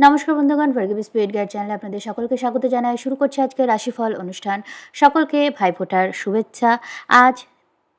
নমস্কার বন্ধুগণ, Bhargavi spirit guide চ্যানেলে আপনাদের সকলকে স্বাগত জানাই। শুরু করছি আজকে রাশিফল অনুষ্ঠান। সকলকে ভাইফোঁটার শুভেচ্ছা। আজ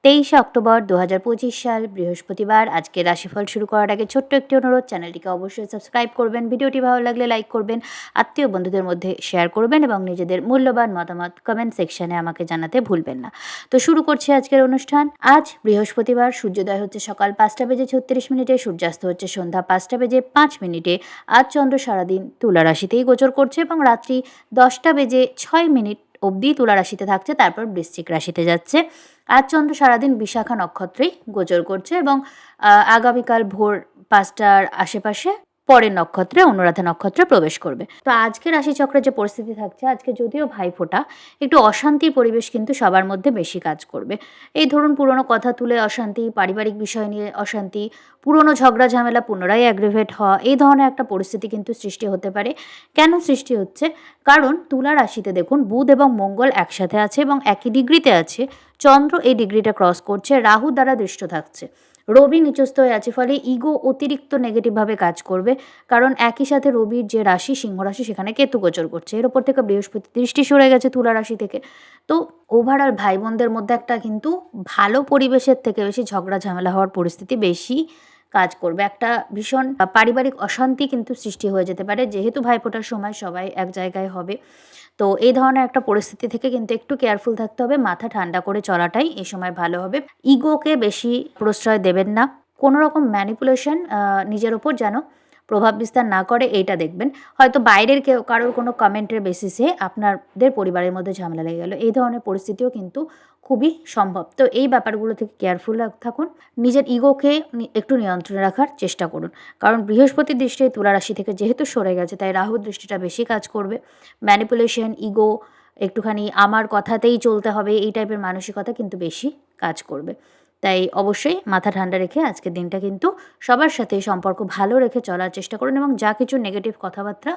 23 অক্টোবর 2025 সাল, বৃহস্পতিবার। আজকে রাশিফল শুরু করার আগে ছোট্ট একটি অনুরোধ, চ্যানেলটিকে অবশ্যই সাবস্ক্রাইব করবেন, ভিডিওটি ভালো লাগলে লাইক করবেন, আত্মীয় বন্ধুদের মধ্যে শেয়ার করবেন এবং নিজেদের মূল্যবান মতামত কমেন্ট সেকশনে আমাকে জানাতে ভুলবেন না। তো শুরু করছি আজকের অনুষ্ঠান। আজ বৃহস্পতিবার, সূর্যোদয় হচ্ছে সকাল 5টা বেজে 36 মিনিটে, সূর্যাস্ত হচ্ছে সন্ধ্যা 5টা বেজে 5 মিনিটে। আজ চন্দ্র সারাদিন তুলা রাশিতেই গোচর করছে এবং রাত্রি 10টা বেজে 6 মিনিট অবধি তুলা রাশিতে থাকছে, তারপর বৃশ্চিক রাশিতে যাচ্ছে। আজ চন্দ্র সারাদিন বিশাখা নক্ষত্রেই গোচর করছে এবং আগামীকাল ভোর 5টার আশেপাশে পরের নক্ষত্রে, অনুরাধা নক্ষত্রে প্রবেশ করবে। তো আজকে রাশিচক্রের যে পরিস্থিতি থাকছে, আজকে যদিও ভাইফোঁটা, একটু অশান্তির পরিবেশ কিন্তু সবার মধ্যে বেশি কাজ করবে। এই ধরুন, পুরনো কথা তুলে অশান্তি, পারিবারিক বিষয় নিয়ে অশান্তি, পুরনো ঝগড়া ঝামেলা পুনরায় অ্যাগ্রিভেট হওয়া, এই ধরনের একটা পরিস্থিতি কিন্তু সৃষ্টি হতে পারে। কেন সৃষ্টি হচ্ছে? কারণ তুলা রাশিতে দেখুন, বুধ এবং মঙ্গল একসাথে আছে এবং একই ডিগ্রিতে আছে। চন্দ্র এই ডিগ্রিটা ক্রস করছে, রাহু দ্বারা দৃষ্ট থাকছে, রবি নিচস্থ হয়ে আছে, ফলে ইগো অতিরিক্ত নেগেটিভভাবে কাজ করবে। কারণ একই সাথে রবির যে রাশি, সিংহ রাশি, সেখানে কেতু গোচর করছে, এর ওপর থেকে বৃহস্পতি দৃষ্টি সরে গেছে তুলা রাশি থেকে। তো ওভারঅল ভাই বোনদের মধ্যে একটা কিন্তু ভালো পরিবেশের থেকে বেশি ঝগড়া ঝামেলা হওয়ার পরিস্থিতি বেশি কাজ করবে। একটা ভীষণ পারিবারিক অশান্তি কিন্তু সৃষ্টি হয়ে যেতে পারে, যেহেতু ভাইফোঁটার সময় সবাই এক জায়গায় হবে। তো এই ধরনের একটা পরিস্থিতি থেকে কিন্তু একটু কেয়ারফুল থাকতে হবে, মাথা ঠান্ডা করে চলাটাই এই সময় ভালো হবে। ইগোকে বেশি প্রশ্রয় দেবেন না, কোনো রকম ম্যানিপুলেশন নিজের ওপর যেন প্রভাব বিস্তার না করে, এইটা দেখবেন। হয়তো বাইরের কেউ কারোর কোনো কমেন্টের বেসিসে আপনাদের পরিবারের মধ্যে ঝামেলা লেগে গেল, এই ধরনের পরিস্থিতিও কিন্তু খুবই সম্ভব। তো এই ব্যাপারগুলো থেকে কেয়ারফুল থাকুন, নিজের ইগোকে একটু নিয়ন্ত্রণে রাখার চেষ্টা করুন। কারণ বৃহস্পতির দৃষ্টি তুলা রাশি থেকে যেহেতু সরে গেছে, তাই রাহুর দৃষ্টিটা বেশি কাজ করবে। ম্যানিপুলেশন, ইগো, একটুখানি আমার কথাতেই চলতে হবে, এই টাইপের মানসিকতা কিন্তু বেশি কাজ করবে। তাই অবশ্যই মাথা ঠান্ডা রেখে আজকের দিনটা কিন্তু সবার সাথে সম্পর্ক ভালো রেখে চলার চেষ্টা করুন এবং যা কিছু নেগেটিভ কথাবার্তা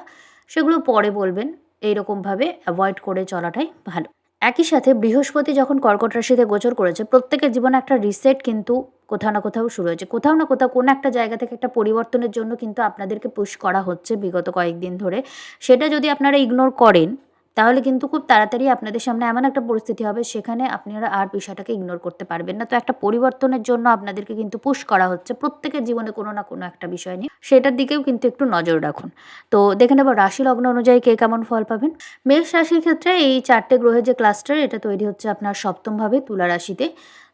সেগুলো পরে বলবেন, এইরকমভাবে অ্যাভয়েড করে চলাটাই ভালো। একই সাথে বৃহস্পতি যখন কর্কট রাশিতে গোচর করেছে, প্রত্যেকের জীবনে একটা রিসেট কিন্তু কোথাও না কোথাও শুরু হয়েছে। কোথাও না কোথাও কোনো একটা জায়গা থেকে একটা পরিবর্তনের জন্য কিন্তু আপনাদেরকে পুশ করা হচ্ছে বিগত কয়েকদিন ধরে। সেটা যদি আপনারা ইগনোর করেন, তাহলে কিন্তু খুব তাড়াতাড়ি আপনাদের সামনে এমন একটা পরিস্থিতি হবে, সেখানে আপনারা আর বিষয়টাকে ইগনোর করতে পারবেন না। তো একটা পরিবর্তনের জন্য আপনাদেরকে কিন্তু পুশ করা হচ্ছে প্রত্যেকের জীবনে কোনো না কোনো একটা বিষয় নিয়ে, সেটার দিকেও কিন্তু একটু নজর রাখুন। তো দেখে নেব রাশি লগ্ন অনুযায়ী কে কেমন ফল পাবেন। মেষ রাশির ক্ষেত্রে এই 4টে গ্রহের যে ক্লাস্টার, এটা তৈরি হচ্ছে আপনার সপ্তমভাবে তুলা রাশিতে।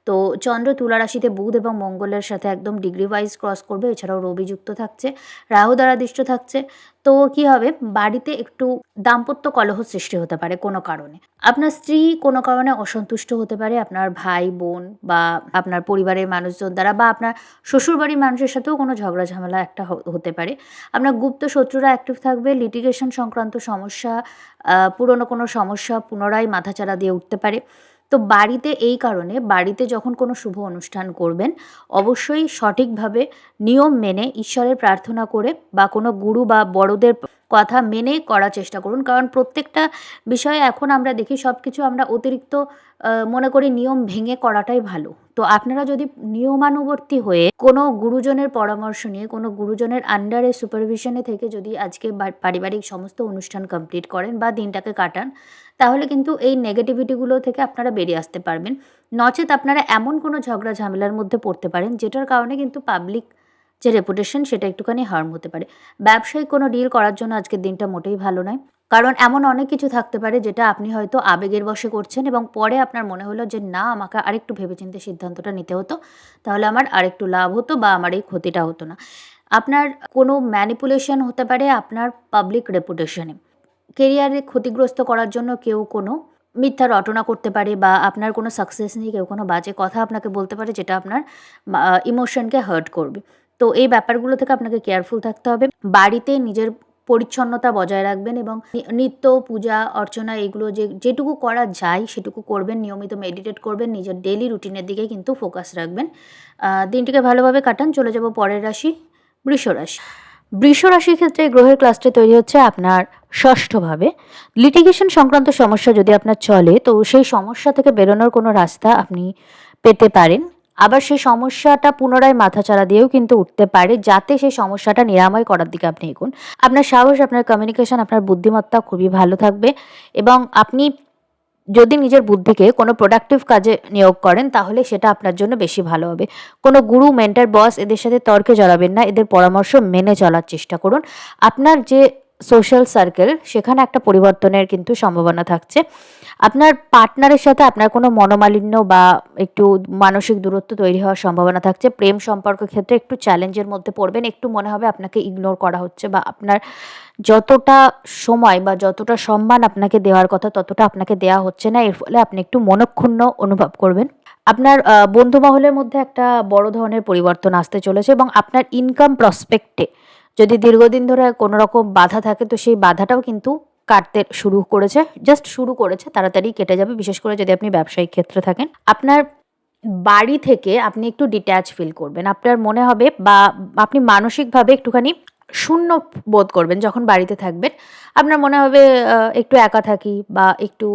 তো চন্দ্র তুলা রাশিতে বুধ এবং মঙ্গলের সাথে একদম ডিগ্রি ওয়াইজ ক্রস করবে, এছাড়াও রবি যুক্ত থাকছে, রাহু দ্বারা দৃষ্ট থাকছে। তো কি হবে, বাড়িতে একটু দাম্পত্য কলহ সৃষ্টি হতে পারে কোনো কারণে। আপনার স্ত্রী কোনো কারণে অসন্তুষ্ট হতে পারে আপনার ভাই বোন বা আপনার পরিবারের মানুষজন দ্বারা, বা আপনার শ্বশুরবাড়ির মানুষের সাথেও কোনো ঝগড়া ঝামেলা একটা হতে পারে। আপনার গুপ্ত শত্রুরা অ্যাক্টিভ থাকবে, লিটিগেশন সংক্রান্ত সমস্যা, পুরনো কোনো সমস্যা পুনরায় মাথাচাড়া দিয়ে উঠতে পারে। তো বাড়িতে এই কারণে, বাড়িতে যখন কোনো শুভ অনুষ্ঠান করবেন, অবশ্যই সঠিকভাবে নিয়ম মেনে ঈশ্বরের প্রার্থনা করে বা কোনো গুরু বা বড়দের কথা মেনে করার চেষ্টা করুন। কারণ প্রত্যেকটা বিষয়ে এখন আমরা দেখি সব কিছু আমরা অতিরিক্ত মনে করি নিয়ম ভেঙে করাটাই ভালো। তো আপনারা যদি নিয়মানুবর্তী হয়ে কোনো গুরুজনের পরামর্শ নিয়ে, কোনো গুরুজনের আন্ডারে সুপারভিশনে থেকে যদি আজকে পারিবারিক সমস্ত অনুষ্ঠান কমপ্লিট করেন বা দিনটাকে কাটান, তাহলে কিন্তু এই নেগেটিভিটিগুলো থেকে আপনারা বেরিয়ে আসতে পারবেন। নচেত আপনারা এমন কোনো ঝগড়া ঝামেলার মধ্যে পড়তে পারেন, যেটার কারণে কিন্তু পাবলিক যে রেপুটেশন, সেটা একটুখানি হার্ম হতে পারে। ব্যবসায়িক কোনো ডিল করার জন্য আজকের দিনটা মোটেই ভালো নয়। কারণ এমন অনেক কিছু থাকতে পারে যেটা আপনি হয়তো আবেগের বশে করছেন এবং পরে আপনার মনে হলো যে না, আমাকে আরেকটু ভেবেচিন্তে সিদ্ধান্তটা নিতে হতো, তাহলে আমার আরেকটু লাভ হতো বা আমার এই ক্ষতিটা হতো না। আপনার কোনো ম্যানিপুলেশন হতে পারে আপনার পাবলিক রেপুটেশনে। কেরিয়ারে ক্ষতিগ্রস্ত করার জন্য কেউ কোনো মিথ্যা রটনা করতে পারে বা আপনার কোনো সাকসেস নিয়ে কেউ কোনো বাজে কথা আপনাকে বলতে পারে, যেটা আপনার ইমোশনকে হার্ট করবে। তো এই ব্যাপারগুলো থেকে আপনাকে কেয়ারফুল থাকতে হবে। বাড়িতে নিজের পরিচ্ছন্নতা বজায় রাখবেন এবং নিত্য পূজা অর্চনা এগুলো যেটুকু করা যায় সেটুকু করবেন। নিয়মিত মেডিটেট করবেন, নিজের ডেইলি রুটিনের দিকে কিন্তু ফোকাস রাখবেন। দিনটিকে ভালোভাবে কাটান। চলে যাব পরের রাশি, বৃষ রাশি। বৃষ রাশির ক্ষেত্রে গ্রহের ক্লাস্টার তৈরি হচ্ছে আপনার ষষ্ঠভাবে। লিটিগেশন সংক্রান্ত সমস্যা যদি আপনার চলে, তো সেই সমস্যা থেকে বেরোনোর কোনো রাস্তা আপনি পেতে পারেন। আবার সেই সমস্যাটা পুনরায় মাথাচাড়া দিয়েও কিন্তু উঠতে পারে, যাতে সেই সমস্যাটা নিরাময় করার দিকে আপনি এগোন। আপনার সাহস, আপনার কমিউনিকেশন, আপনার বুদ্ধিমত্তা খুবই ভালো থাকবে এবং আপনি যদি নিজের বুদ্ধিকে কোনো প্রোডাক্টিভ কাজে নিয়োগ করেন তাহলে সেটা আপনার জন্য বেশি ভালো হবে। কোনো গুরু, মেন্টর, বস এদের সাথে তর্কে জড়াবেন না, এদের পরামর্শ মেনে চলার চেষ্টা করুন। আপনার যে সোশ্যাল সার্কেল সেখানে একটা পরিবর্তনের কিন্তু সম্ভাবনা থাকছে। আপনার পার্টনারের সাথে আপনার কোনো মনোমালিন্য বা একটু মানসিক দূরত্ব তৈরি হওয়ার সম্ভাবনা থাকছে। প্রেম সম্পর্কের ক্ষেত্রে একটু চ্যালেঞ্জের মধ্যে পড়বেন, একটু মনে হবে আপনাকে ইগনোর করা হচ্ছে বা আপনার যতটা সময় বা যতটা সম্মান আপনাকে দেওয়ার কথা ততটা আপনাকে দেওয়া হচ্ছে না। এর ফলে আপনি একটু মনক্ষুণ্ণ অনুভব করবেন। আপনার বন্ধু মহলের মধ্যে একটা বড় ধরনের পরিবর্তন আসতে চলেছে এবং আপনার ইনকাম প্রসপেক্টে যদি দীর্ঘদিন ধরে কোনো রকম বাধা থাকে তো সেই বাধাটাও কিন্তু কাটতে শুরু করেছে। জাস্ট শুরু করেছে, তাড়াতাড়ি কেটে যাবে। বিশেষ করে যদি আপনি ব্যবসায়িক ক্ষেত্রে থাকেন। আপনার বাড়ি থেকে আপনি একটু ডিট্যাচ ফিল করবেন। আপনার মনে হবে বা আপনি মানসিকভাবে একটুখানি শূন্য বোধ করবেন যখন বাড়িতে থাকবেন। আপনার মনে হবে একটু একা থাকি বা একটু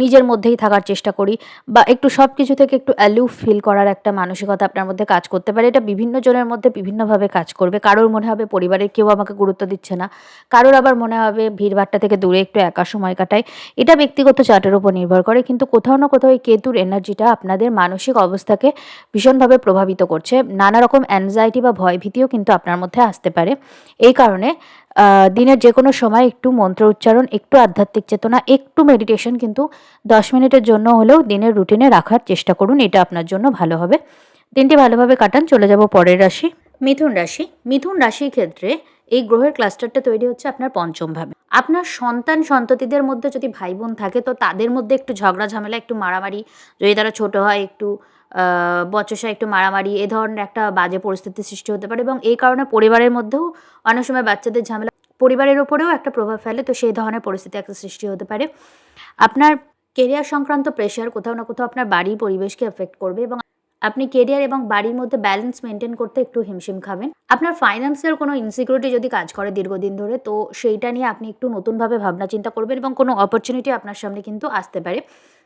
নিজের মধ্যেই থাকার চেষ্টা করি বা একটু সবকিছু থেকে একটু অ্যালুফ ফিল করার একটা মানসিকতা আপনার মধ্যে কাজ করতে পারে। এটা বিভিন্ন জনের মধ্যে বিভিন্নভাবে কাজ করবে। কারোর মনে হবে পরিবারের কেউ আমাকে গুরুত্ব দিচ্ছে না। কারোর আবার মনে হবে ভিড়ভাট্টা থেকে দূরে একটু একা সময় কাটাই। এটা ব্যক্তিগত চার্টের উপর নির্ভর করে, কিন্তু কোথাও না কোথাও এই কেতুর এনার্জিটা আপনাদের মানসিক অবস্থাকে ভীষণভাবে প্রভাবিত করছে। নানা রকম অ্যাংজাইটি বা ভয়ভীতিও কিন্তু আপনার মধ্যে আসতে পারে। এই কারণে দিনের যে কোনো সময় একটু মন্ত্র উচ্চারণ, একটু আধ্যাত্মিক চেতনা, একটু মেডিটেশন কিন্তু 10 মিনিটের জন্য হলেও দিনের রুটিনে রাখার চেষ্টা করুন। এটা আপনার জন্য ভালো হবে। দিনটি ভালোভাবে কাটান। চলে যাব পরের রাশি, মিথুন রাশি। মিথুন রাশির ক্ষেত্রে এই গ্রহের ক্লাস্টারটা তৈরি হচ্ছে আপনার পঞ্চম ভাবে। আপনার সন্তান সন্ততিদের মধ্যে যদি ভাই বোন থাকে তো তাদের মধ্যে একটু ঝগড়া ঝামেলা, একটু মারামারি, যদি তারা ছোট হয় একটু বচসা, একটু মারামারি, এ ধরনের একটা বাজে পরিস্থিতির সৃষ্টি হতে পারে এবং এই কারণে পরিবারের মধ্যেও অনেক সময় বাচ্চাদের ঝামেলা পরিবারের ওপরেও একটা প্রভাব ফেলে। তো সেই ধরনের পরিস্থিতি একটা সৃষ্টি হতে পারে। আপনার কেরিয়ার সংক্রান্ত প্রেশার কোথাও না কোথাও আপনার বাড়ির পরিবেশকে এফেক্ট করবে এবং আপনি কেরিয়ার এবং বাড়ির মধ্যে ব্যালেন্স মেনটেন করতে একটু হিমশিম খাবেন। আপনার ফাইন্যান্সিয়াল কোনো ইনসিকিউরিটি যদি কাজ করে দীর্ঘদিন ধরে তো সেইটা নিয়ে আপনি একটু নতুনভাবে ভাবনা চিন্তা করবেন এবং কোনো অপরচুনিটি আপনার সামনে কিন্তু আসতে পারে।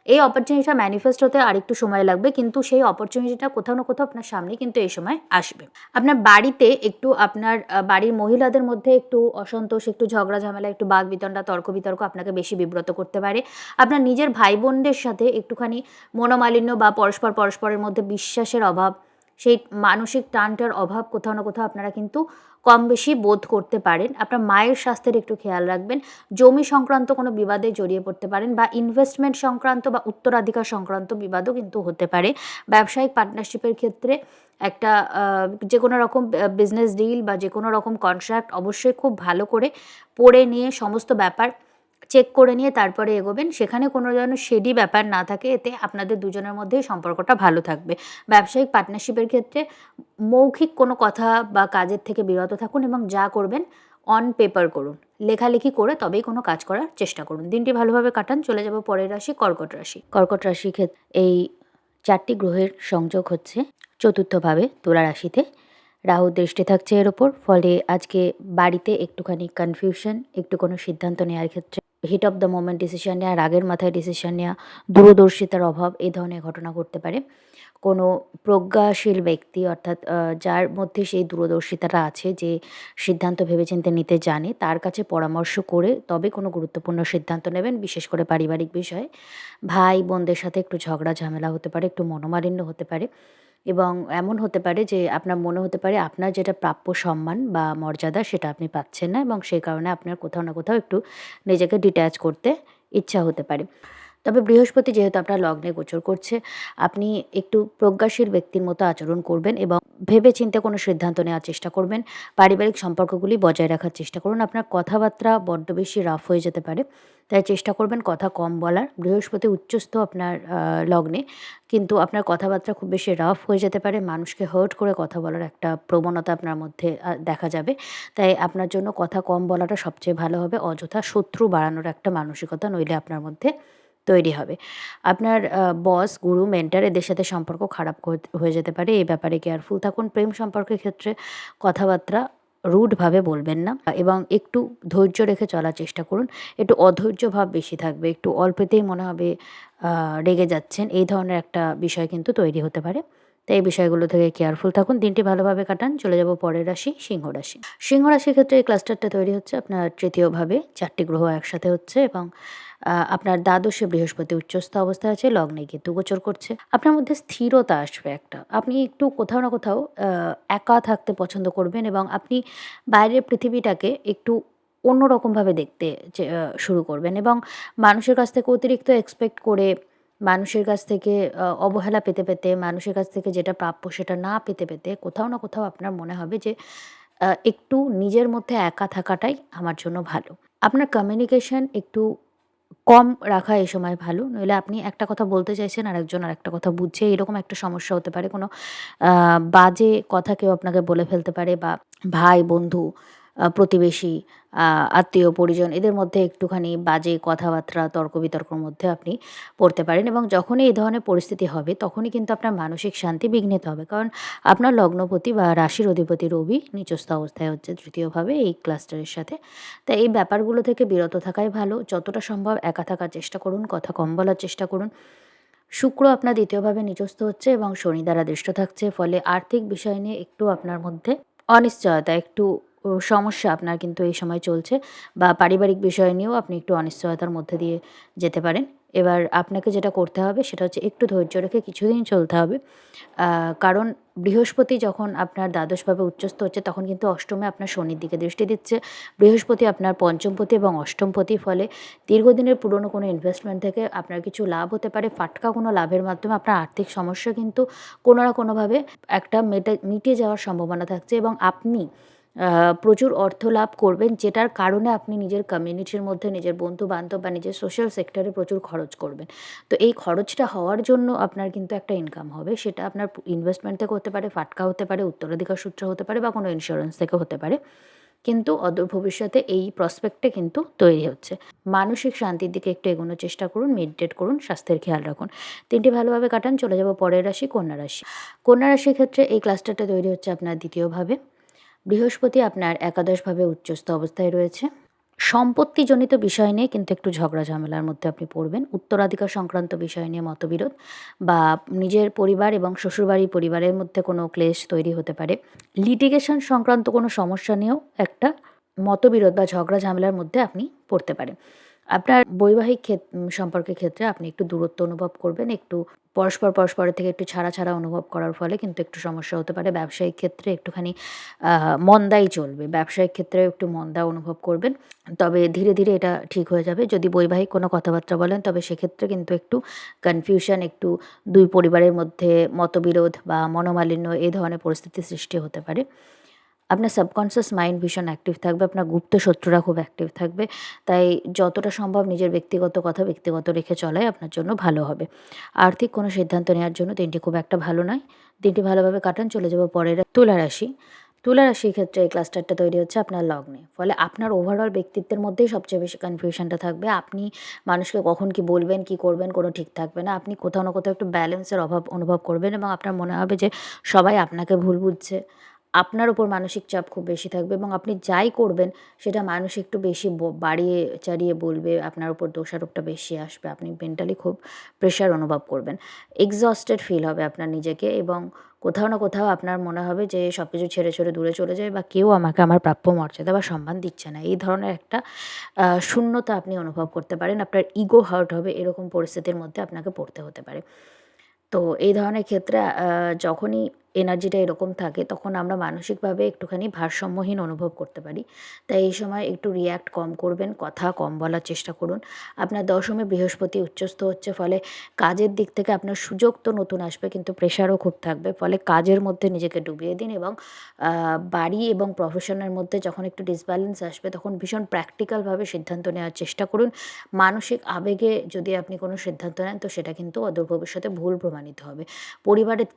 এই অপরচুনিটিটা ম্যানিফেস্ট হতে আরেকটু সময় লাগবে, কিন্তু সেই অপরচুনিটিটা কোথাও না কোথাও আপনার সামনে কিন্তু এই সময় আসবে। আপনার বাড়িতে একটু আপনার বাড়ির মহিলাদের মধ্যে একটু অসন্তোষ, একটু ঝগড়া ঝামেলা, একটু বাক বিতণ্ডা, তর্ক বিতর্ক আপনাকে বেশি বিব্রত করতে পারে। আপনার নিজের ভাই বোনদের সাথে একটুখানি মনোমালিন্য বা পরস্পরের মধ্যে বিশ্বাসের অভাব, সেই মানসিক টানটার অভাব কোথাও না কোথাও আপনারা কিন্তু কম বেশি বোধ করতে পারেন। আপনার মায়ের স্বাস্থ্যের একটু খেয়াল রাখবেন। জমি সংক্রান্ত কোনো বিবাদে জড়িয়ে পড়তে পারেন বা ইনভেস্টমেন্ট সংক্রান্ত বা উত্তরাধিকার সংক্রান্ত বিবাদও কিন্তু হতে পারে। ব্যবসায়িক পার্টনারশিপের ক্ষেত্রে একটা যে কোনো রকম বিজনেস ডিল বা যে কোনো রকম কন্ট্রাক্ট অবশ্যই খুব ভালো করে পড়ে নিয়ে সমস্ত ব্যাপার চেক করে নিয়ে তারপরে এগোবেন। সেখানে কোনো যেন শেডি ব্যাপার না থাকে, এতে আপনাদের দুজনের মধ্যেই সম্পর্কটা ভালো থাকবে। ব্যবসায়িক পার্টনারশিপের ক্ষেত্রে মৌখিক কোনো কথা বা কাজের থেকে বিরত থাকুন এবং যা করবেন অন পেপার করুন। লেখালেখি করে তবেই কোনো কাজ করার চেষ্টা করুন। দিনটি ভালোভাবে কাটান। চলে যাব পরের রাশি, কর্কট রাশি। কর্কট রাশির ক্ষেত্রে এই 4টি গ্রহের সংযোগ হচ্ছে চতুর্থভাবে তুলা রাশিতে। রাহু দৃষ্টি থাকছে এর ওপর, ফলে আজকে বাড়িতে একটুখানি কনফিউশন, একটু কোনো সিদ্ধান্ত নেওয়ার ক্ষেত্রে heat of the moment decision নেওয়া, রাগের মাথায় ডিসিশন নেওয়া, দূরদর্শিতার অভাব, এই ধরনের ঘটনা ঘটতে পারে। কোনো প্রজ্ঞাশীল ব্যক্তি অর্থাৎ যার মধ্যে সেই দূরদর্শিতাটা আছে, যে সিদ্ধান্ত ভেবেচিন্তে নিতে জানে, তার কাছে পরামর্শ করে তবে কোনো গুরুত্বপূর্ণ সিদ্ধান্ত নেবেন, বিশেষ করে পারিবারিক বিষয়ে। ভাই বোনদের সাথে একটু ঝগড়া ঝামেলা হতে পারে, একটু মনোমালিন্য হতে পারে এবং এমন হতে পারে যে আপনার মনে হতে পারে আপনার যেটা প্রাপ্য সম্মান বা মর্যাদা সেটা আপনি পাচ্ছেন না এবং সেই কারণে আপনার কোথাও না কোথাও একটু নিজেকে ডিট্যাচ করতে ইচ্ছা হতে পারে। তবে বৃহস্পতি যেহেতু আপনার লগ্নে গোচর করছে, আপনি একটু প্রজ্ঞাশীল ব্যক্তির মতো আচরণ করবেন এবং ভেবেচিন্তে কোনো সিদ্ধান্ত নেওয়ার চেষ্টা করবেন। পারিবারিক সম্পর্কগুলি বজায় রাখার চেষ্টা করুন। আপনার কথাবার্তা বড্ড বেশি রাফ হয়ে যেতে পারে, তাই চেষ্টা করবেন কথা কম বলার। বৃহস্পতি উচ্চস্থ আপনার লগ্নে, কিন্তু আপনার কথাবার্তা খুব বেশি রাফ হয়ে যেতে পারে। মানুষকে হার্ট করে কথা বলার একটা প্রবণতা আপনার মধ্যে দেখা যাবে। তাই আপনার জন্য কথা কম বলাটা সবচেয়ে ভালো হবে। অযথা শত্রু বাড়ানোর একটা মানসিকতা নইলে আপনার মধ্যে তৈরি হবে। আপনার বস, গুরু, মেন্টর এদের সাথে সম্পর্ক খারাপ হয়ে যেতে পারে। এই ব্যাপারে কেয়ারফুল থাকুন। প্রেম সম্পর্কের ক্ষেত্রে কথাবার্তা রুডভাবে বলবেন না এবং একটু ধৈর্য রেখে চলার চেষ্টা করুন। একটু অধৈর্য ভাব বেশি থাকবে। একটু অল্পেতেই মনে হবে রেগে যাচ্ছেন। এই ধরনের একটা বিষয় কিন্তু তৈরি হতে পারে। তো এই বিষয়গুলো থেকে কেয়ারফুল থাকুন, দিনটি ভালোভাবে কাটান। চলে যাব পরের রাশি, সিংহ রাশি। সিংহ রাশির ক্ষেত্রে এই ক্লাস্টারটা তৈরি হচ্ছে আপনার তৃতীয়ভাবে, 4টি গ্রহ একসাথে হচ্ছে এবং আপনার দ্বাদশে বৃহস্পতি উচ্চস্থ অবস্থায় আছে, লগ্নে কেতু গোচর করছে। আপনার মধ্যে স্থিরতা আসবে একটা। আপনি একটু কোথাও না কোথাও একা থাকতে পছন্দ করবেন এবং আপনি বাইরের পৃথিবীটাকে একটু অন্যরকমভাবে দেখতে শুরু করবেন এবং মানুষের কাছ থেকে অতিরিক্ত এক্সপেক্ট করে, মানুষের কাছ থেকে অবহেলা পেতে, পেতে, মানুষের কাছ থেকে যেটা প্রাপ্য সেটা না পেতে, পেতে কোথাও না কোথাও আপনার মনে হবে যে একটু নিজের মধ্যে একা থাকাটাই আমার জন্য ভালো। আপনার কমিউনিকেশন একটু কম রাখা এই সময় ভালো। নইলে আপনি একটা কথা বলতে চাইছেন, আরেকজন আরেকটা কথা বুঝছে, এরকম একটা সমস্যা হতে পারে। কোনো বাজে কথা কেউ আপনাকে বলে ফেলতে পারে বা ভাই, বন্ধু, প্রতিবেশী, আত্মীয়-পরিজন এদের মধ্যে একটুখানি বাজে কথাবার্তা, তর্ক-বিতর্কের মধ্যে আপনি পড়তে পারেন এবং যখনই এই ধরনের পরিস্থিতি হবে তখনই কিন্তু আপনার মানসিক শান্তি বিঘ্নিত হবে। কারণ আপনার লগ্নপতি বা রাশির অধিপতি রবি নিচস্থ অবস্থায় হচ্ছে তৃতীয়ভাবে এই ক্লাস্টারের সাথে। তাই এই ব্যাপারগুলো থেকে বিরত থাকাই ভালো। যতটা সম্ভব একা থাকার চেষ্টা করুন, কথা কম বলার চেষ্টা করুন। শুক্র আপনার দ্বিতীয়ভাবে নিচস্থ হচ্ছে এবং শনি দ্বারা দৃষ্ট থাকছে। ফলে আর্থিক বিষয় নিয়ে একটু আপনার মধ্যে অনিশ্চয়তা, একটু সমস্যা আপনার কিন্তু এই সময় চলছে বা পারিবারিক বিষয় নিয়েও আপনি একটু অনিশ্চয়তার মধ্যে দিয়ে যেতে পারেন। এবার আপনাকে যেটা করতে হবে সেটা হচ্ছে একটু ধৈর্য রেখে কিছুদিন চলতে হবে। কারণ বৃহস্পতি যখন আপনার দ্বাদশভাবে উচ্চস্থ হচ্ছে তখন কিন্তু অষ্টমে আপনার শনির দিকে দৃষ্টি দিচ্ছে। বৃহস্পতি আপনার পঞ্চমপতি এবং অষ্টমপতি। ফলে দীর্ঘদিনের পুরনো কোনো ইনভেস্টমেন্ট থেকে আপনার কিছু লাভ হতে পারে। ফাটকা কোনো লাভের মাধ্যমে আপনার আর্থিক সমস্যা কিন্তু কোনো না কোনোভাবে একটা মিটে যাওয়ার সম্ভাবনা থাকছে এবং আপনি প্রচুর অর্থ লাভ করবেন, যেটার কারণে আপনি নিজের কমিউনিটির মধ্যে, নিজের বন্ধু-বান্ধব বা নিজের সোশ্যাল সেক্টরে প্রচুর খরচ করবেন। তো এই খরচটা হওয়ার জন্য আপনার কিন্তু একটা ইনকাম হবে। সেটা আপনার ইনভেস্টমেন্ট থেকে হতে পারে, ফাটকা হতে পারে, উত্তরাধিকার সূত্রে হতে পারে বা কোনো ইন্স্যুরেন্স থেকে হতে পারে। কিন্তু অদূর ভবিষ্যতে এই প্রসপেক্টটা কিন্তু তৈরি হচ্ছে। মানসিক শান্তির দিকে একটু এগোনোর চেষ্টা করুন, মেডিটেট করুন, স্বাস্থ্যের খেয়াল রাখুন। দিনটি ভালোভাবে কাটান। চলে যাব পরের রাশি, কন্যা রাশি। কন্যা রাশির ক্ষেত্রে এই ক্লাস্টারটা তৈরি হচ্ছে আপনার দ্বিতীয়ভাবে। বৃহস্পতি আপনার একাদশভাবে উচ্চস্থ অবস্থায় রয়েছে। সম্পত্তিজনিত বিষয় নিয়ে কিন্তু একটু ঝগড়া ঝামেলার মধ্যে আপনি পড়বেন। উত্তরাধিকার সংক্রান্ত বিষয় নিয়ে মতবিরোধ বা নিজের পরিবার এবং শ্বশুরবাড়ির পরিবারের মধ্যে কোনো ক্লেশ তৈরি হতে পারে। লিটিগেশন সংক্রান্ত কোনো সমস্যা নিয়েও একটা মতবিরোধ বা ঝগড়া ঝামেলার মধ্যে আপনি পড়তে পারেন। আপনার বৈবাহিক সম্পর্কের ক্ষেত্রে আপনি একটু দূরত্ব অনুভব করবেন, একটু পরস্পরের থেকে একটু ছাড়া, ছাড়া অনুভব করার ফলে কিন্তু একটু সমস্যা হতে পারে। ব্যবসায়িক ক্ষেত্রে একটুখানি মন্দাই চলবে। ব্যবসায়িক ক্ষেত্রে একটু মন্দা অনুভব করবেন। তবে ধীরে, ধীরে এটা ঠিক হয়ে যাবে। যদি বৈবাহিক কোনো কথাবার্তা বলেন তবে সেক্ষেত্রে কিন্তু একটু কনফিউশন, একটু ২ পরিবারের মধ্যে মতবিরোধ বা মনোমালিন্য এই ধরনের পরিস্থিতির সৃষ্টি হতে পারে। আপনার সাবকনশিয়াস মাইন্ড ভীষণ অ্যাক্টিভ থাকবে, আপনার গুপ্ত শত্রুরা খুব অ্যাক্টিভ থাকবে। তাই যতটা সম্ভব নিজের ব্যক্তিগত কথা ব্যক্তিগত রেখে চলাই আপনার জন্য ভালো হবে। আর্থিক কোনো সিদ্ধান্ত নেওয়ার জন্য দিনটি খুব একটা ভালো নয়। দিনটি ভালোভাবে কাটান। চলে যাব পরের তুলা রাশি। তুলা রাশির ক্ষেত্রে এই ক্লাস্টারটা তৈরি হচ্ছে আপনার লগ্নে। ফলে আপনার ওভারঅল ব্যক্তিত্বের মধ্যেই সবচেয়ে বেশি কনফিউশনটা থাকবে। আপনি মানুষকে কখন কী বলবেন, কী করবেন কোনো ঠিক থাকবে না। আপনি কোথাও না কোথাও একটু ব্যালেন্সের অভাব অনুভব করবেন এবং আপনার মনে হবে যে সবাই আপনাকে ভুল বুঝছে। আপনার উপর মানসিক চাপ খুব বেশি থাকবে এবং আপনি যাই করবেন সেটা মানুষ একটু বেশি বাড়িয়ে চাড়িয়ে বলবে, আপনার উপর দোষারোপটা বেশি আসবে। আপনি মেন্টালি খুব প্রেশার অনুভব করবেন। এক্সহস্টেড ফিল হবে আপনার নিজেকে এবং কোথাও না কোথাও আপনার মনে হবে যে সব কিছু ছেড়ে ছড়ে দূরে চলে যায় বা কেউ আমাকে আমার প্রাপ্য মর্যাদা বা সম্মান দিচ্ছে না। এই ধরনের একটা শূন্যতা আপনি অনুভব করতে পারেন। আপনার ইগো হার্ট হবে, এরকম পরিস্থিতির মধ্যে আপনাকে পড়তে হতে পারে। তো এই ধরনের ক্ষেত্রে যখনই এনার্জিটা এরকম থাকে তখন আমরা মানসিকভাবে একটুখানি ভারসাম্যহীন অনুভব করতে পারি। তাই এই সময় একটু রিঅ্যাক্ট কম করবেন, কথা কম বলার চেষ্টা করুন। আপনার দশমে বৃহস্পতি উচ্চস্থ হচ্ছে, ফলে কাজের দিক থেকে আপনার সুযোগ তো নতুন আসবে কিন্তু প্রেশারও খুব থাকবে। ফলে কাজের মধ্যে নিজেকে ডুবিয়ে দিন এবং বাড়ি এবং প্রফেশনের মধ্যে যখন একটু ডিসব্যালেন্স আসবে তখন ভীষণ প্র্যাকটিক্যালভাবে সিদ্ধান্ত নেওয়ার চেষ্টা করুন। মানসিক আবেগে যদি আপনি কোনো সিদ্ধান্ত নেন তো সেটা কিন্তু অদূর ভবিষ্যতে ভুল প্রমাণিত হবে। পরিবারের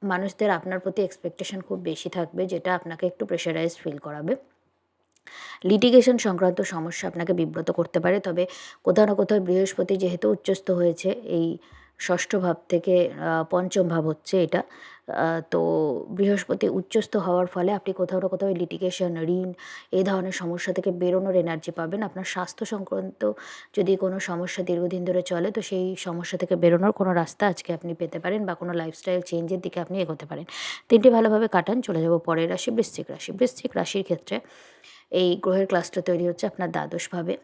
মানুষদের আপনার প্রতি এক্সপেকটেশন খুব বেশি থাকবে, যেটা আপনাকে একটু প্রেশারাইজড ফিল করাবে। লিটিগেশন সংক্রান্ত সমস্যা আপনাকে বিব্রত করতে পারে। তবে কোথাও না কোথাও বৃহস্পতি যেহেতু উচ্চস্থ হয়েছে এই ষষ্ঠ ভাব থেকে পঞ্চম ভাব হচ্ছে এটা। তো বৃহস্পতি উচ্চস্থ হওয়ার ফলে আপনি কোথাও না কোথাও লিটিগেশন, ঋণ এই ধরনের সমস্যা থেকে বেরোনোর এনার্জি পাবেন। আপনার স্বাস্থ্য সংক্রান্ত যদি কোনো সমস্যা দীর্ঘদিন ধরে চলে, তো সেই সমস্যা থেকে বেরোনোর কোনো রাস্তা আজকে আপনি পেতে পারেন বা কোনো লাইফস্টাইল চেঞ্জের দিকে আপনি এগোতে পারেন। দিনটি ভালোভাবে কাটান। চলে যাব পরের রাশি, বৃশ্চিক রাশি। বৃশ্চিক রাশির ক্ষেত্রে এই গ্রহের ক্লাসটা তৈরি হচ্ছে আপনার দ্বাদশভাবে।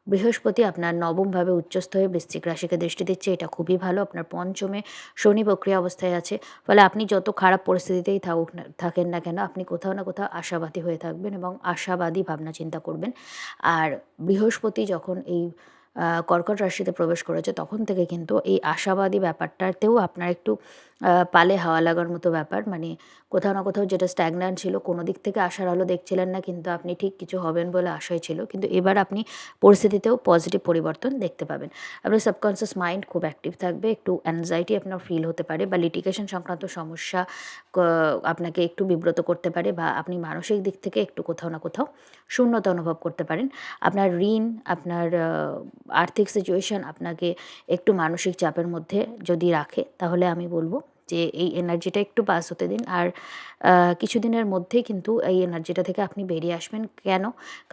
বৃহস্পতি আপনার নবমভাবে উচ্চস্থ হয়ে বৃশ্চিক রাশিকে দৃষ্টি দিচ্ছে, এটা খুবই ভালো। আপনার পঞ্চমে শনি বক্রিয় অবস্থায় আছে, ফলে আপনি যত খারাপ পরিস্থিতিতেই থাকেন না কেন, আপনি কোথাও না কোথাও আশাবাদী হয়ে থাকবেন এবং আশাবাদী ভাবনা চিন্তা করবেন। আর বৃহস্পতি যখন এই কর্কট রাশিতে প্রবেশ করেছে, তখন থেকে কিন্তু এই আশাবাদী ব্যাপারটাতেও আপনার একটু পালে হাওয়া লাগার মতো ব্যাপার, মানে কোথাও না কোথাও যেটা স্ট্যাগন্যান্ট ছিল, কোনো দিক থেকে আশার আলো দেখছিলেন না, কিন্তু আপনি ঠিক কিছু হবেন বলে আশাই ছিল, কিন্তু এবার আপনি পরিস্থিতিতেও পজিটিভ পরিবর্তন দেখতে পাবেন। আপনার সাবকনসিয়াস মাইন্ড খুব অ্যাক্টিভ থাকবে, একটু অ্যাংজাইটি আপনার ফিল হতে পারে বা লিটিগেশন সংক্রান্ত সমস্যা আপনাকে একটু বিব্রত করতে পারে, বা আপনি মানসিক দিক থেকে একটু কোথাও না কোথাও শূন্যতা অনুভব করতে পারেন। আপনার ঋণ, আপনার আর্থিক সিচুয়েশন আপনাকে একটু মানসিক চাপের মধ্যে যদি রাখে, তাহলে আমি বলবো যে এই এনার্জিটা একটু পাস হতে দিন। আর কিছুদিনের মধ্যেই কিন্তু এই এনার্জিটা থেকে আপনি বেরিয়ে আসবেন। কেন?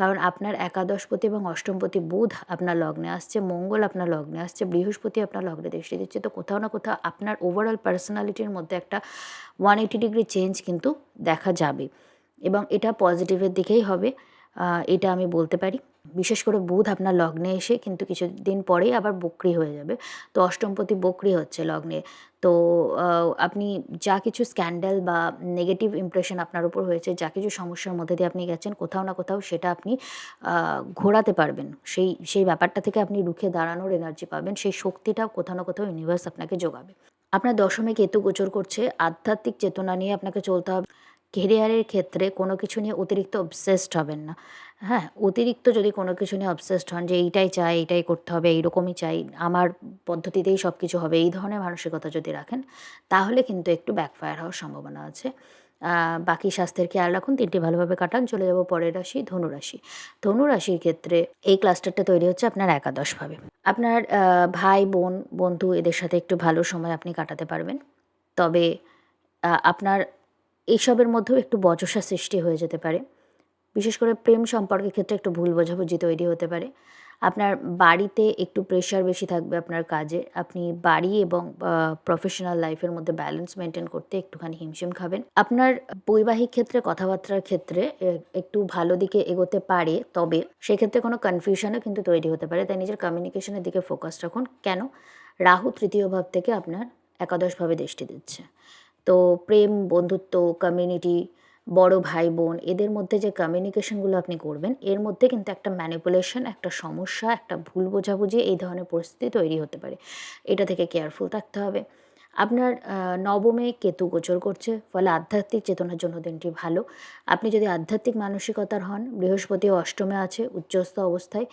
কারণ আপনার একাদশপতি এবং অষ্টমপতি বুধ আপনার লগ্নে আসছে, মঙ্গল আপনার লগ্নে আসছে, বৃহস্পতি আপনার লগ্নে দৃষ্টি দিচ্ছে। তো কোথাও না কোথাও আপনার ওভারঅল পার্সোনালিটির মধ্যে একটা 180 ডিগ্রি চেঞ্জ কিন্তু দেখা যাবে এবং এটা পজিটিভের দিকেই হবে, এটা আমি বলতে পারি। বিশেষ করে বুধ আপনার লগ্নে এসে কিন্তু কিছুদিন পরেই আবার বক্রি হয়ে যাবে। তো অষ্টমপতি বক্রি হচ্ছে লগ্নে। তো আপনি যা কিছু স্ক্যান্ডাল বা নেগেটিভ ইমপ্রেশন আপনার উপর হয়েছে, যা কিছু সমস্যার মধ্যে দিয়ে আপনি গেছেন, কোথাও না কোথাও সেটা আপনি ঘোরাতে পারবেন। সেই ব্যাপারটা থেকে আপনি রুখে দাঁড়ানোর এনার্জি পাবেন। সেই শক্তিটা কোথাও না কোথাও ইউনিভার্স আপনাকে যোগাবে। আপনার দশমে কেতু গোচর করছে। আধ্যাত্মিক চেতনা নিয়ে আপনাকে চলতে হবে। কেরিয়ারের ক্ষেত্রে কোনো কিছু নিয়ে অতিরিক্ত অবসেসড হবেন না। হ্যাঁ, অতিরিক্ত যদি কোনো কিছু নিয়ে অবসেসড হন যে এইটাই চাই, এইটাই করতে হবে, এইরকমই চাই, আমার পদ্ধতিতেই সব কিছু হবে, এই ধরনের মানসিকতা যদি রাখেন, তাহলে কিন্তু একটু ব্যাকফায়ার হওয়ার সম্ভাবনা আছে। বাকি স্বাস্থ্যের খেয়াল রাখুন। দিনটি ভালোভাবে কাটান। চলে যাব পরের রাশি, ধনুরাশি। ধনুরাশির ক্ষেত্রে এই ক্লাস্টারটা তৈরি হচ্ছে আপনার একাদশভাবে। আপনার ভাই, বোন, বন্ধু এদের সাথে একটু ভালো সময় আপনি কাটাতে পারবেন। তবে আপনার এইসবের মধ্যেও একটু বচসা সৃষ্টি হয়ে যেতে পারে। বিশেষ করে প্রেম সম্পর্কের ক্ষেত্রে একটু ভুল বোঝাবুঝি তৈরি হতে পারে। আপনার বাড়িতে একটু প্রেশার বেশি থাকবে আপনার কাজে। আপনি বাড়ি এবং প্রফেশনাল লাইফের মধ্যে ব্যালেন্স মেনটেন করতে একটুখানি হিমশিম খাবেন। আপনার বৈবাহিক ক্ষেত্রে, কথাবার্তার ক্ষেত্রে একটু ভালো দিকে এগোতে পারে, তবে সেক্ষেত্রে কোনো কনফিউশনও কিন্তু তৈরি হতে পারে। তাই নিজের কমিউনিকেশনের দিকে ফোকাস রাখুন। কেন? রাহু তৃতীয় ভাব থেকে আপনার একাদশভাবে দৃষ্টি দিচ্ছে। তো প্রেম, বন্ধুত্ব, কমিউনিটি, বড় ভাই-বোন এদের মধ্যে যে কমিউনিকেশনগুলো আপনি করবেন, এর মধ্যে কিন্তু একটা ম্যানিপুলেশন, একটা সমস্যা, একটা ভুল বোঝাবুঝি এই ধরনের পরিস্থিতি তৈরি হতে পারে। এটা থেকে কেয়ারফুল থাকতে হবে। আপনার নবমে কেতু গোচর করছে, ফলে আধ্যাত্মিক চেতনার জন্য দিনটি ভালো। আপনি যদি আধ্যাত্মিক মানসিকতার হন, বৃহস্পতিও অষ্টমে আছে উচ্চস্থ অবস্থায়,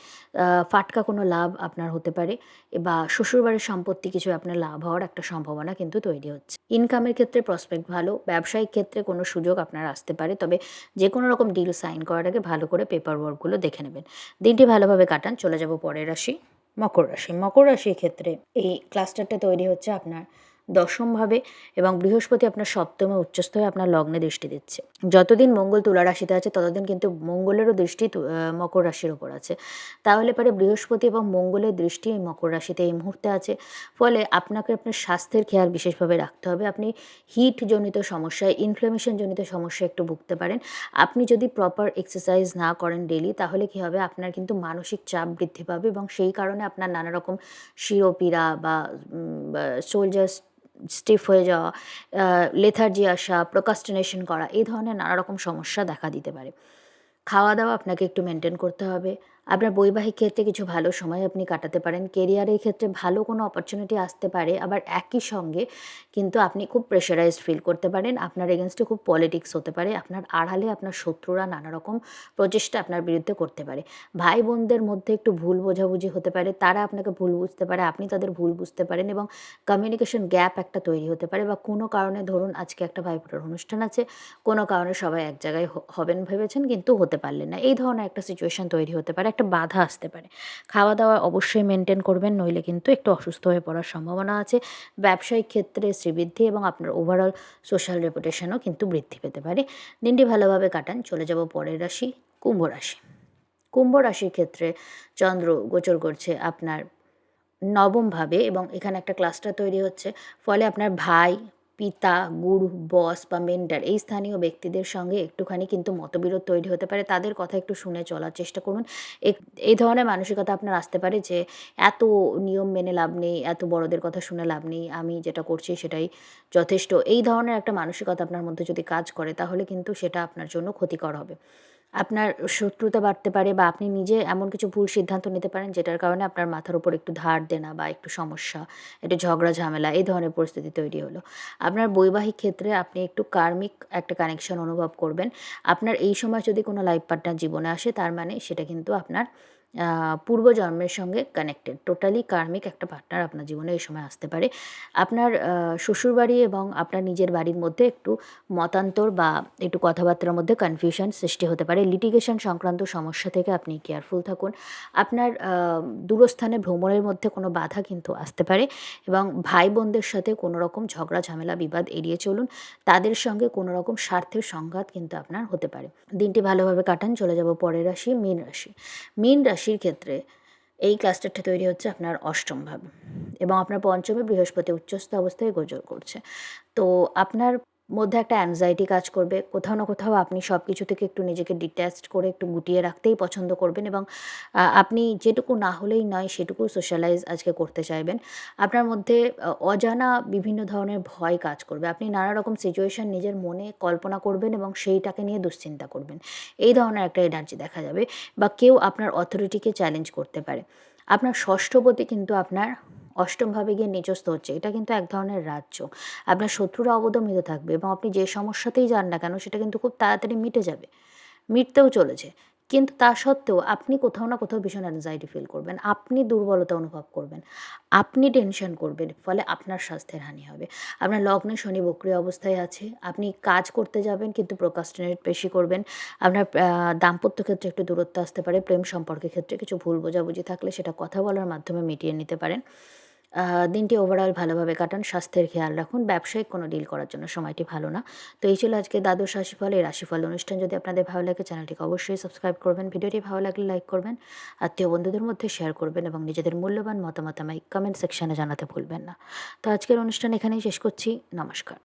ফাটকা কোনো লাভ আপনার হতে পারে বা শ্বশুরবাড়ির সম্পত্তি কিছু আপনার লাভ হওয়ার একটা সম্ভাবনা কিন্তু তৈরি হচ্ছে। ইনকামের ক্ষেত্রে প্রসপেক্ট ভালো। ব্যবসায়িক ক্ষেত্রে কোনো সুযোগ আপনার আসতে পারে, তবে যে কোনো রকম ডিল সাইন করার আগে ভালো করে পেপার ওয়ার্কগুলো দেখে নেবেন। দিনটি ভালোভাবে কাটান। চলে যাব পরের রাশি, মকর রাশি। মকর রাশির ক্ষেত্রে এই ক্লাস্টারটা তৈরি হচ্ছে আপনার দশমভাবে এবং বৃহস্পতি আপনার সপ্তমে উচ্চস্থ হয়ে আপনার লগ্নে দৃষ্টি দিচ্ছে। যতদিন মঙ্গল তুলা রাশিতে আছে, ততদিন কিন্তু মঙ্গলেরও দৃষ্টি মকর রাশির ওপর আছে। তাহলে পরে বৃহস্পতি এবং মঙ্গলের দৃষ্টি এই মকর রাশিতে এই মুহূর্তে আছে। ফলে আপনাকে আপনার স্বাস্থ্যের খেয়াল বিশেষভাবে রাখতে হবে। আপনি হিটজনিত সমস্যায়, ইনফ্লামেশনজনিত সমস্যায় একটু ভুগতে পারেন। আপনি যদি প্রপার এক্সারসাইজ না করেন ডেইলি, তাহলে কী হবে, আপনার কিন্তু মানসিক চাপ বৃদ্ধি পাবে এবং সেই কারণে আপনার নানা রকম শিরোপীড়া বা শোল্ডার স্টিফ হয়ে যাওয়া, লেথার্জি আসা, প্রোক্রাস্টিনেশন করা, এই ধরনের নানা রকম সমস্যা দেখা দিতে পারে। খাওয়া-দাওয়া আপনাকে একটু মেনটেন করতে হবে। আপনার বৈবাহিক ক্ষেত্রে কিছু ভালো সময় আপনি কাটাতে পারেন। কেরিয়ারের ক্ষেত্রে ভালো কোনো অপরচুনিটি আসতে পারে। আবার একই সঙ্গে কিন্তু আপনি খুব প্রেশারাইজড ফিল করতে পারেন। আপনার এগেইনস্টে খুব পলিটিক্স হতে পারে। আপনার আড়ালে আপনার শত্রুরা নানা রকম প্রচেষ্টা আপনার বিরুদ্ধে করতে পারে। ভাই-বোনদের মধ্যে একটু ভুল বোঝাবুঝি হতে পারে। তারা আপনাকে ভুল বুঝতে পারে, আপনি তাদের ভুল বুঝতে পারেন এবং কমিউনিকেশন গ্যাপ একটা তৈরি হতে পারে, বা কোনো কারণে ধরুন আজকে একটা ভাইফোঁটার অনুষ্ঠান আছে, কোনো কারণে সবাই এক জায়গায় হবেন ভেবেছেন কিন্তু হতে করতে পারলেন না, এই ধরনের একটা সিচুয়েশান তৈরি হতে পারে, একটা বাধা আসতে পারে। খাওয়া দাওয়া অবশ্যই মেনটেন করবেন, নইলে কিন্তু একটু অসুস্থ হয়ে পড়ার সম্ভাবনা আছে। ব্যবসায়িক ক্ষেত্রে শ্রীবৃদ্ধি এবং আপনার ওভারঅল সোশ্যাল রেপুটেশনও কিন্তু বৃদ্ধি পেতে পারে। দিনটি ভালোভাবে কাটান। চলে যাব পরের রাশি, কুম্ভ রাশি। কুম্ভ রাশির ক্ষেত্রে চন্দ্র গোচর করছে আপনার নবমভাবে এবং এখানে একটা ক্লাস্টার তৈরি হচ্ছে। ফলে আপনার ভাই, পিতা, গুরু, বস বা মেন্টর এই স্থানীয় ব্যক্তিদের সঙ্গে একটুখানি কিন্তু মতবিরোধ তৈরি হতে পারে। তাদের কথা একটু শুনে চলার চেষ্টা করুন। এক এই ধরনের মানসিকতা আপনার আসতে পারে যে এত নিয়ম মেনে লাভ নেই, এত বড়দের কথা শুনে লাভ নেই, আমি যেটা করছি সেটাই যথেষ্ট। এই ধরনের একটা মানসিকতা আপনার মধ্যে যদি কাজ করে তাহলে কিন্তু সেটা আপনার জন্য ক্ষতিকর হবে। আপনার শত্রুতা বাড়তে পারে বা আপনি নিজে এমন কিছু ভুল সিদ্ধান্ত নিতে পারেন যেটার কারণে আপনার মাথার উপর একটু ধার দেনা বা একটু সমস্যা, একটু ঝগড়া ঝামেলা এই ধরনের পরিস্থিতি তৈরি হলো। আপনার বৈবাহিক ক্ষেত্রে আপনি একটু কার্মিক একটা কানেকশন অনুভব করবেন। আপনার এই সময় যদি কোনো লাইফ পার্টনার জীবনে আসে তার মানে সেটা কিন্তু আপনার পূর্বজন্মের সঙ্গে কানেক্টেড। টোটালি কার্মিক একটা পার্টনার আপনার জীবনে এই সময় আসতে পারে। আপনার শ্বশুরবাড়ি এবং আপনার নিজের বাড়ির মধ্যে একটু মতান্তর বা একটু কথাবার্তার মধ্যে কনফিউশন সৃষ্টি হতে পারে। লিটিগেশন সংক্রান্ত সমস্যা থেকে আপনি কেয়ারফুল থাকুন। আপনার দূরস্থানে ভ্রমণের মধ্যে কোনো বাধা কিন্তু আসতে পারে এবং ভাই বোনদের সাথে কোনো রকম ঝগড়া ঝামেলা বিবাদ এড়িয়ে চলুন। তাদের সঙ্গে কোনো রকম স্বার্থের সংঘাত কিন্তু আপনার হতে পারে। দিনটি ভালোভাবে কাটান। চলে যাব পরের রাশি, মীন রাশি। মীন রাশির ক্ষেত্রে এই ক্লাস্টারটা তৈরি হচ্ছে আপনার অষ্টম ভাব এবং আপনার পঞ্চমে বৃহস্পতি উচ্চস্থ অবস্থায় গোচর করছে। তো আপনার মধ্যে একটা অ্যাংজাইটি কাজ করবে। কোথাও না কোথাও আপনি সব কিছু থেকে একটু নিজেকে ডিট্যাচড করে একটু গুটিয়ে রাখতেই পছন্দ করবেন এবং আপনি যেটুকু না হলেই নয় সেটুকু সোশ্যালাইজ আজকে করতে চাইবেন। আপনার মধ্যে অজানা বিভিন্ন ধরনের ভয় কাজ করবে। আপনি নানা রকম সিচুয়েশন নিজের মনে কল্পনা করবেন এবং সেইটাকে নিয়ে দুশ্চিন্তা করবেন। এই ধরনের একটা এনার্জি দেখা যাবে বা কেউ আপনার অথরিটিকে চ্যালেঞ্জ করতে পারে। আপনার ষষ্ঠপতি কিন্তু আপনার অষ্টমভাবে গিয়ে নিচস্থ হচ্ছে। এটা কিন্তু এক ধরনের রাজযোগ। আপনার শত্রুরা অবদমিত থাকবে এবং আপনি যে সমস্যাতেই যান না কেন সেটা কিন্তু খুব তাড়াতাড়ি মিটে যাবে। মিটতেও চলেছে। কিন্তু তা সত্ত্বেও আপনি কোথাও না কোথাও ভীষণ অ্যাংজাইটি ফিল করবেন। আপনি দুর্বলতা অনুভব করবেন। আপনি টেনশন করবেন। ফলে আপনার স্বাস্থ্যের হানি হবে। আপনার লগ্নে শনি বক্রী অবস্থায় আছে। আপনি কাজ করতে যাবেন কিন্তু প্রোক্রাস্টিনেট বেশি করবেন। আপনার দাম্পত্য ক্ষেত্রে একটু দূরত্ব আসতে পারে। প্রেম সম্পর্কের ক্ষেত্রে কিছু ভুল বোঝাবুঝি থাকলে সেটা কথা বলার মাধ্যমে মিটিয়ে নিতে পারেন। দিনটি ওভারঅল ভালোভাবে কাটান। স্বাস্থ্যের খেয়াল রাখুন। ব্যবসায়িক কোনো ডিল করার জন্য সময়টি ভালো না। তো এই ছিল আজকে দ্বাদশ রাশিফল। এই রাশিফল অনুষ্ঠান যদি আপনাদের ভালো লাগে চ্যানেলটিকে অবশ্যই সাবস্ক্রাইব করবেন। ভিডিওটি ভালো লাগলে লাইক করবেন। আত্মীয় বন্ধুদের মধ্যে শেয়ার করবেন এবং নিজেদের মূল্যবান মতামত আমায় কমেন্ট সেকশনে জানাতে ভুলবেন না। তো আজকের অনুষ্ঠান এখানেই শেষ করছি। নমস্কার।